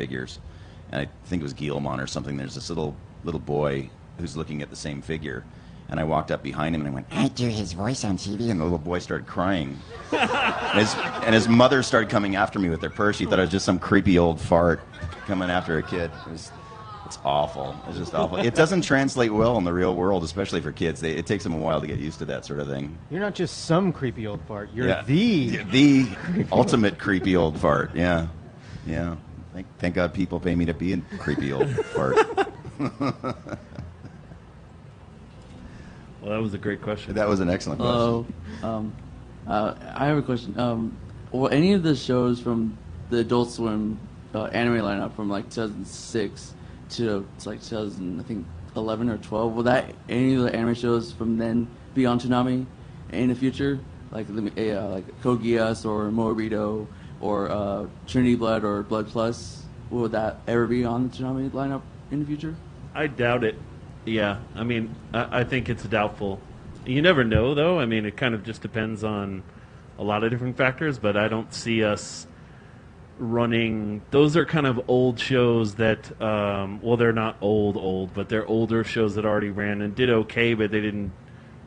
figures, and I think it was Guillemon or something. There's this little boy who's looking at the same figure, and I walked up behind him and I went, "I do his voice on TV," and the little boy started crying. and his mother started coming after me with their purse. She thought I was just some creepy old fart coming after a kid. It's awful. It's just awful. It doesn't translate well in the real world, especially for kids. It takes them a while to get used to that sort of thing. You're not just some creepy old fart. You're Yeah. the ultimate creepy old fart. Yeah, yeah. Thank God people pay me to be a creepy old fart. Well, that was a great question. That was an excellent question. I have a question. Well, any of the shows from the Adult Swim anime lineup from like 2006 to like 2011 or 12, will that any of the anime shows from then be on Toonami in the future? Like Code Geass or Morbido or Trinity Blood or Blood Plus? Will that ever be on the Toonami lineup in the future? I doubt it. Yeah, I mean, I think it's doubtful. You never know, though. I mean, it kind of just depends on a lot of different factors, but I don't see us running. Those are kind of old shows that, well, they're not old, but they're older shows that already ran and did okay, but they didn't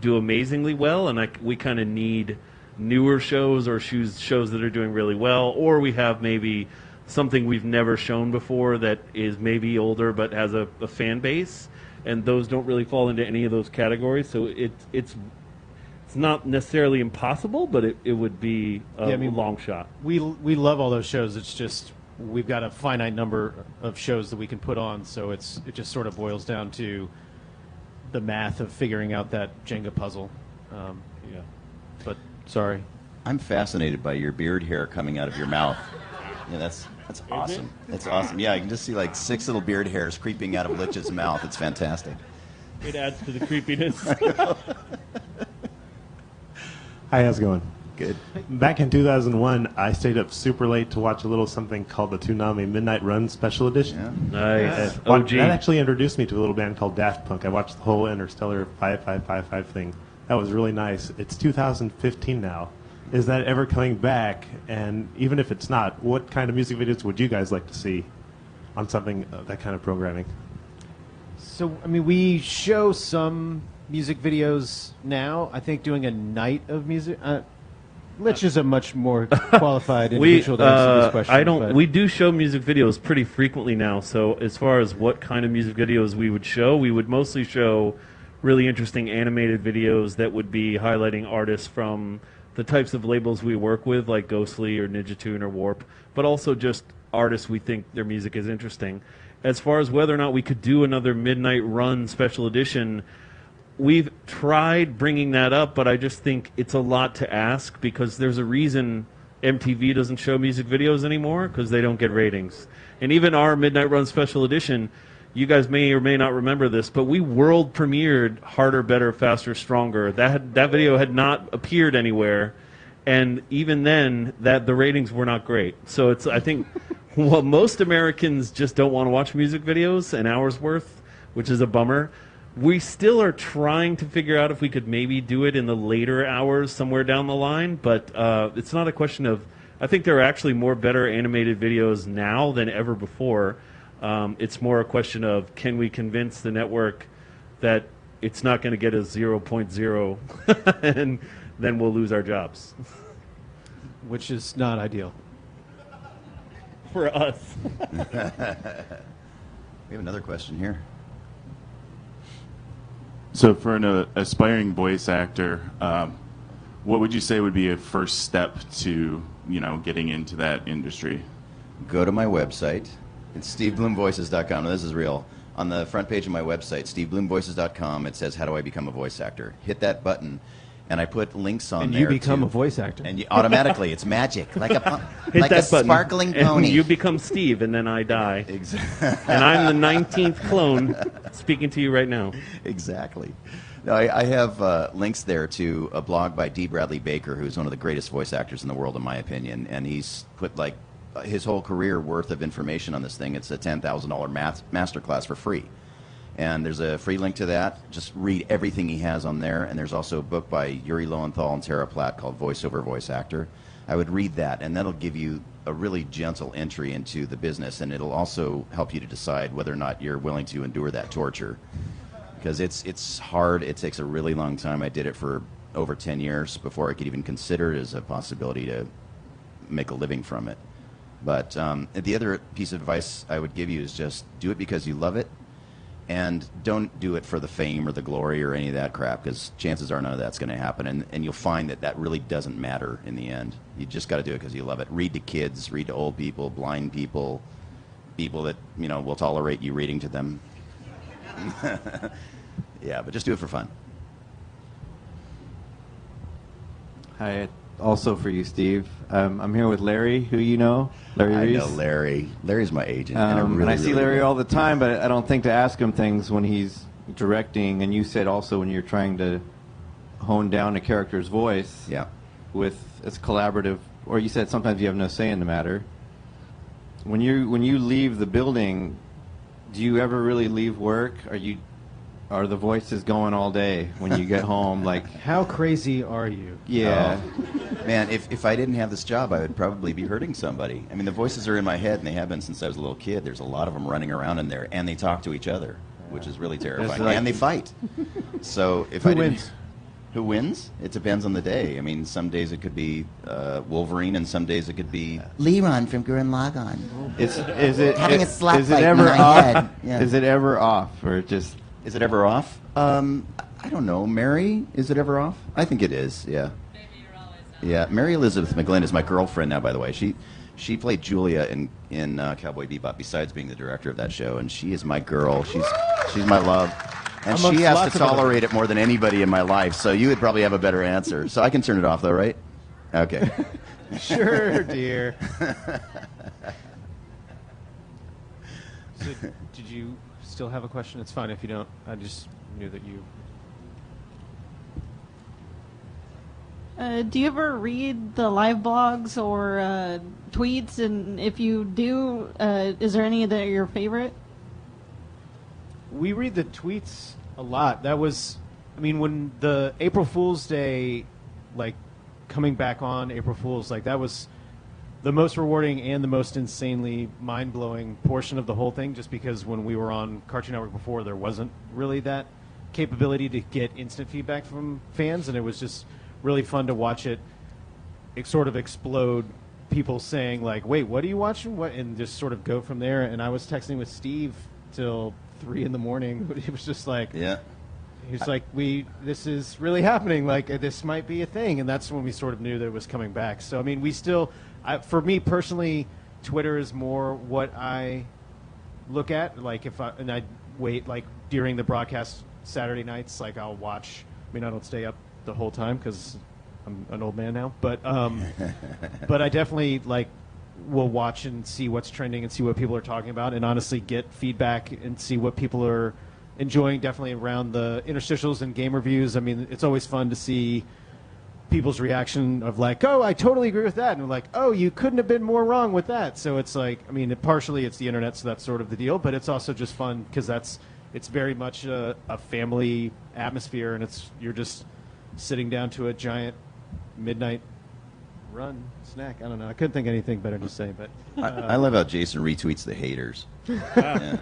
do amazingly well, and we kind of need newer shows or shows that are doing really well, or we have maybe something we've never shown before that is maybe older but has a fan base. And those don't really fall into any of those categories, so it's not necessarily impossible, but it would be a long shot. We love all those shows. It's just we've got a finite number of shows that we can put on, so it just sort of boils down to the math of figuring out that Jenga puzzle. Yeah. But sorry, I'm fascinated by your beard hair coming out of your mouth. Yeah, that's awesome. That's awesome. Yeah, I can just see like 6 little beard hairs creeping out of Lich's mouth. It's fantastic. It adds to the creepiness. Hi, how's it going? Good. Back in 2001, I stayed up super late to watch a little something called the Toonami Midnight Run Special Edition. Yeah. Nice. That actually introduced me to a little band called Daft Punk. I watched the whole Interstellar 5555 thing. That was really nice. It's 2015 now. Is that ever coming back? And even if it's not, what kind of music videos would you guys like to see on something that kind of programming? so I mean, we show some music videos now. I think doing a night of music. Lich is a much more qualified individual to answer this question. We do show music videos pretty frequently now. So as far as what kind of music videos we would show, we would mostly show really interesting animated videos that would be highlighting artists from the types of labels we work with, like Ghostly or Ninja or Warp, but also just artists we think their music is interesting. As far as whether or not we could do another Midnight Run special edition, we've tried bringing that up, but I just think it's a lot to ask because there's a reason MTV doesn't show music videos anymore, because they don't get ratings. And even our Midnight Run special edition, you guys may or may not remember this, but we world premiered Harder, Better, Faster, Stronger. That video had not appeared anywhere, and even then, the ratings were not great. So it's, I think, well, most Americans just don't want to watch music videos an hour's worth, which is a bummer. We still are trying to figure out if we could maybe do it in the later hours somewhere down the line, but it's not a question of, I think there are actually more better animated videos now than ever before. It's more a question of, can we convince the network that it's not going to get a 0.0 and then we'll lose our jobs. Which is not ideal. For us. We have another question here. So for an aspiring voice actor, what would you say would be a first step to, getting into that industry? Go to my website. It's stevebloomvoices.com. Now, this is real. On the front page of my website, stevebloomvoices.com, it says, how do I become a voice actor? Hit that button, and I put links on there. And you become a voice actor. And automatically, it's magic. Like a Hit that button, sparkling pony. And you become Steve, and then I die. Exactly. And I'm the 19th clone speaking to you right now. Exactly. No, I have links there to a blog by D. Bradley Baker, who's one of the greatest voice actors in the world, in my opinion. And he's put, like, his whole career worth of information on this thing. It's a $10,000 masterclass for free. And there's a free link to that. Just read everything he has on there. And there's also a book by Yuri Lowenthal and Tara Platt called Voiceover Voice Actor. I would read that, and that'll give you a really gentle entry into the business, and it'll also help you to decide whether or not you're willing to endure that torture. Because it's hard. It takes a really long time. I did it for over 10 years before I could even consider it as a possibility to make a living from it. But the other piece of advice I would give you is just do it because you love it, and don't do it for the fame or the glory or any of that crap, because chances are none of that's going to happen, and you'll find that that really doesn't matter in the end. You just got to do it because you love it. Read to kids, read to old people, blind people, people that will tolerate you reading to them. Yeah, but just do it for fun. Hi, also for you, Steve. I'm here with Larry, who you know, Larry Reese. I know Larry. Larry's my agent. And I see Larry all the time, but I don't think to ask him things when he's directing. And you said also when you're trying to hone down a character's voice, yeah, it's collaborative. Or you said sometimes you have no say in the matter. When you leave the building, do you ever really leave work? Are the voices going all day when you get home? Like, how crazy are you? Yeah. Man, if I didn't have this job, I would probably be hurting somebody. I mean, the voices are in my head, and they have been since I was a little kid. There's a lot of them running around in there, and they talk to each other, which is really terrifying. And they fight. So if Who wins? Who wins? It depends on the day. I mean, some days it could be Wolverine, and some days it could be Leron from Gurren Lagann. Is it having a slap is it fight ever in my off? head? Yeah. Is it ever off, or just? Is it ever off? I don't know. Mary, is it ever off? I think it is. Yeah. Maybe you're always off. Yeah. Mary Elizabeth McGlynn is my girlfriend now, by the way. She played Julia in Cowboy Bebop, besides being the director of that show, and she is my girl. She's my love. And Amongst she has lots to of other tolerate it more than anybody in my life, so you would probably have a better answer. So I can turn it off, though, right? Okay. Sure, dear. So, did you still have a question? It's fine if you don't. I just knew that you... Do you ever read the live blogs or tweets? And if you do, is there any that are your favorite? We read the tweets a lot. That was, I mean, when the April Fool's Day, like, coming back on April Fool's, like, that was the most rewarding and the most insanely mind-blowing portion of the whole thing, just because when we were on Cartoon Network before, there wasn't really that capability to get instant feedback from fans, and it was just really fun to watch it sort of explode, people saying, like, wait, what are you watching? What? And just sort of go from there. And I was texting with Steve till 3 in the morning, but he was just like, Yeah. he's like, this is really happening, like, this might be a thing. And that's when we sort of knew that it was coming back. So, I mean, we still, for me personally, Twitter is more what I look at. Like, and I wait, like, during the broadcast Saturday nights, like, I'll watch, I mean, I don't stay up the whole time because I'm an old man now, but I definitely, like, will watch and see what's trending and see what people are talking about, and honestly get feedback and see what people are enjoying, definitely around the interstitials and game reviews. I mean, it's always fun to see people's reaction of, like, oh, I totally agree with that, and like, oh, you couldn't have been more wrong with that. So it's like, I mean, partially it's the internet, so that's sort of the deal, but it's also just fun because it's very much a family atmosphere, and you're just sitting down to a giant midnight run snack. I don't know. I couldn't think of anything better to say, but I love how Jason retweets the haters. Yeah.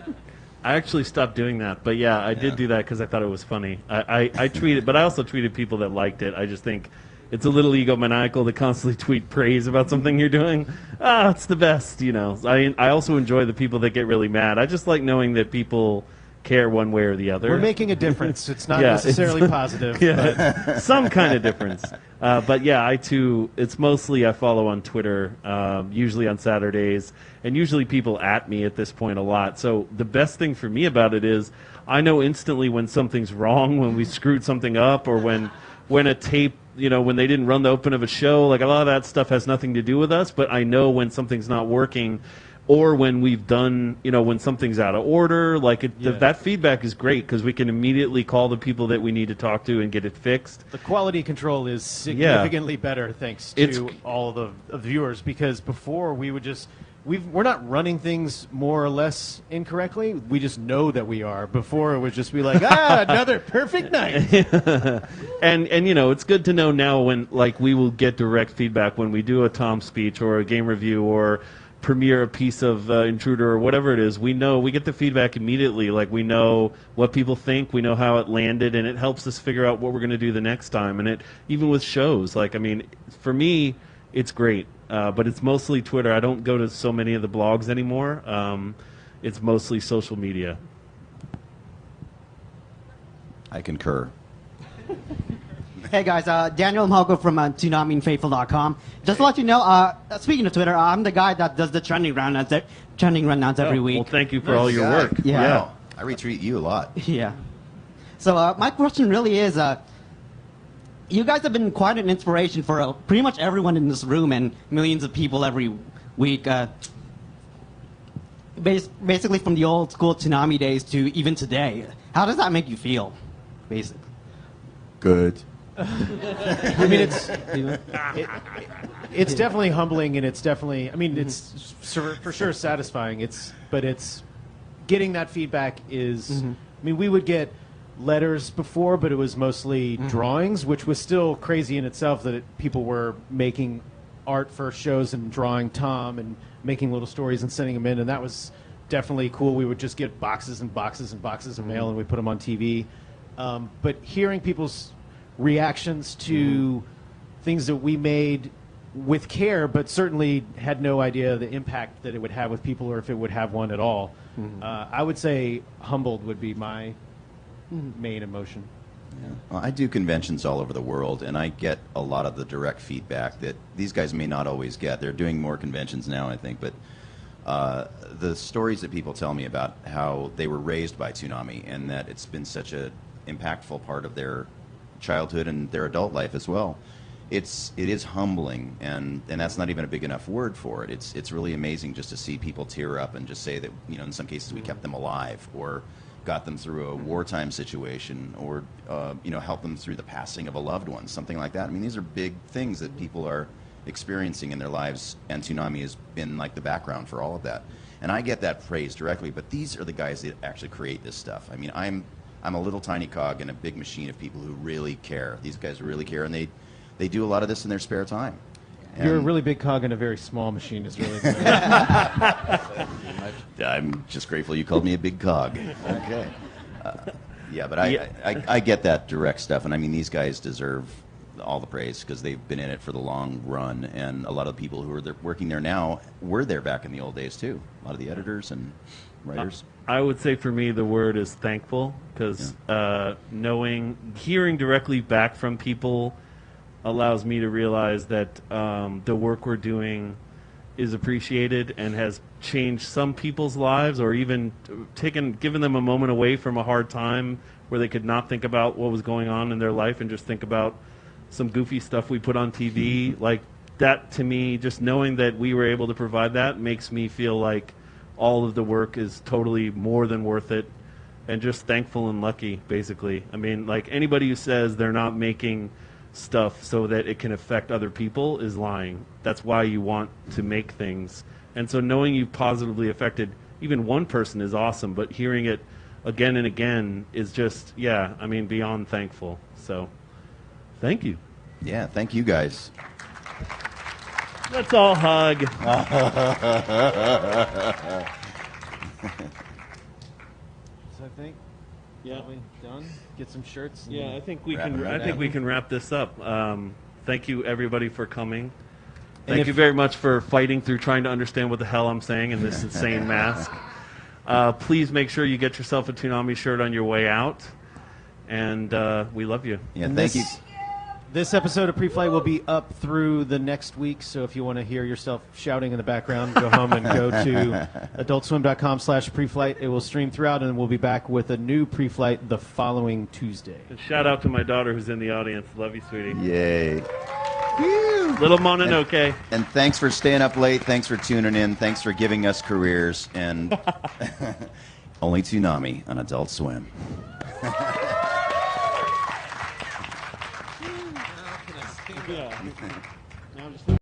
I actually stopped doing that, but yeah, I did do that because I thought it was funny. I tweeted, but I also tweeted people that liked it. I just think it's a little egomaniacal to constantly tweet praise about something you're doing. It's the best, you know. I also enjoy the people that get really mad. I just like knowing that people care one way or the other. we're making a difference. It's not Yeah, necessarily positive. Yeah, some kind of difference. But yeah, I too, it's mostly I follow on Twitter, usually on Saturdays, and usually people at me at this point a lot. So the best thing for me about it is I know instantly when something's wrong, when we screwed something up, or when a tape, you know, when they didn't run the open of a show. Like, a lot of that stuff has nothing to do with us, but I know when something's not working, or when we've done, you know, when something's out of order. Like, that feedback is great because we can immediately call the people that we need to talk to and get it fixed. The quality control is significantly better thanks to all the viewers, because before we would just we're not running things more or less incorrectly. We just know that we are. Before it would just be like, another perfect night. and it's good to know now when we will get direct feedback when we do a Tom speech or a game review or premiere a piece of Intruder or whatever it is. We get the feedback immediately. We know what people think, we know how it landed, and it helps us figure out what we're going to do the next time. And even with shows, for me, it's great. But it's mostly Twitter. I don't go to so many of the blogs anymore. It's mostly social media. I concur. Hey guys, Daniel Mhogo from ToonamiFaithful.com. Just to let you know, speaking of Twitter, I'm the guy that does the trending rundowns every week. Well, thank you for all your work. Yeah. Wow. I retweet you a lot. Yeah. So my question really is, you guys have been quite an inspiration for pretty much everyone in this room and millions of people every week. Basically from the old school Toonami days to even today. How does that make you feel, basically? Good. I mean, it's definitely humbling, and it's definitely, it's for sure satisfying. But it's getting that feedback is, we would get letters before, but it was mostly drawings, which was still crazy in itself that people were making art for shows and drawing Tom and making little stories and sending them in, and that was definitely cool. We would just get boxes and boxes and boxes of mail, and we put them on TV. But hearing people's reactions to things that we made with care, but certainly had no idea the impact that it would have with people or if it would have one at all. I would say humbled would be my main emotion. Yeah. Well, I do conventions all over the world, and I get a lot of the direct feedback that these guys may not always get. They're doing more conventions now, I think, but the stories that people tell me about how they were raised by Toonami and that it's been such an impactful part of their childhood and their adult life as well. It is humbling, and that's not even a big enough word for it. It's really amazing just to see people tear up and just say that, in some cases we kept them alive or got them through a wartime situation or helped them through the passing of a loved one, something like that. These are big things that people are experiencing in their lives, and Toonami has been like the background for all of that. And I get that praise directly, but these are the guys that actually create this stuff. I'm a little tiny cog in a big machine of people who really care. These guys really care, and they do a lot of this in their spare time. And you're a really big cog in a very small machine is really good. I'm just grateful you called me a big cog. Okay. Yeah, but I get that direct stuff, and these guys deserve all the praise because they've been in it for the long run, and a lot of the people who are working there now were there back in the old days too. A lot of the editors and writers. I would say for me the word is thankful because hearing directly back from people allows me to realize that the work we're doing is appreciated and has changed some people's lives, or even given them a moment away from a hard time where they could not think about what was going on in their life and just think about some goofy stuff we put on TV. Like that, to me, just knowing that we were able to provide that makes me feel like all of the work is totally more than worth it, and just thankful and lucky, basically. Anybody who says they're not making stuff so that it can affect other people is lying. That's why you want to make things. And so knowing you've positively affected even one person is awesome, but hearing it again and again is just, beyond thankful. So, thank you. Yeah, thank you guys. Let's all hug. So I think probably done. Get some shirts. And I think we can wrap this up. Thank you everybody for coming. Thank you very much for fighting through trying to understand what the hell I'm saying in this insane mask. Please make sure you get yourself a Toonami shirt on your way out, and we love you. Yeah, thank you. This episode of Preflight will be up through the next week, so if you want to hear yourself shouting in the background, go home and go to adultswim.com/preflight. It will stream throughout, and we'll be back with a new Preflight the following Tuesday. And shout out to my daughter who's in the audience. Love you, sweetie. Yay. Little Mononoke. And thanks for staying up late. Thanks for tuning in. Thanks for giving us careers. And only Toonami on Adult Swim. Yeah. Now I'm just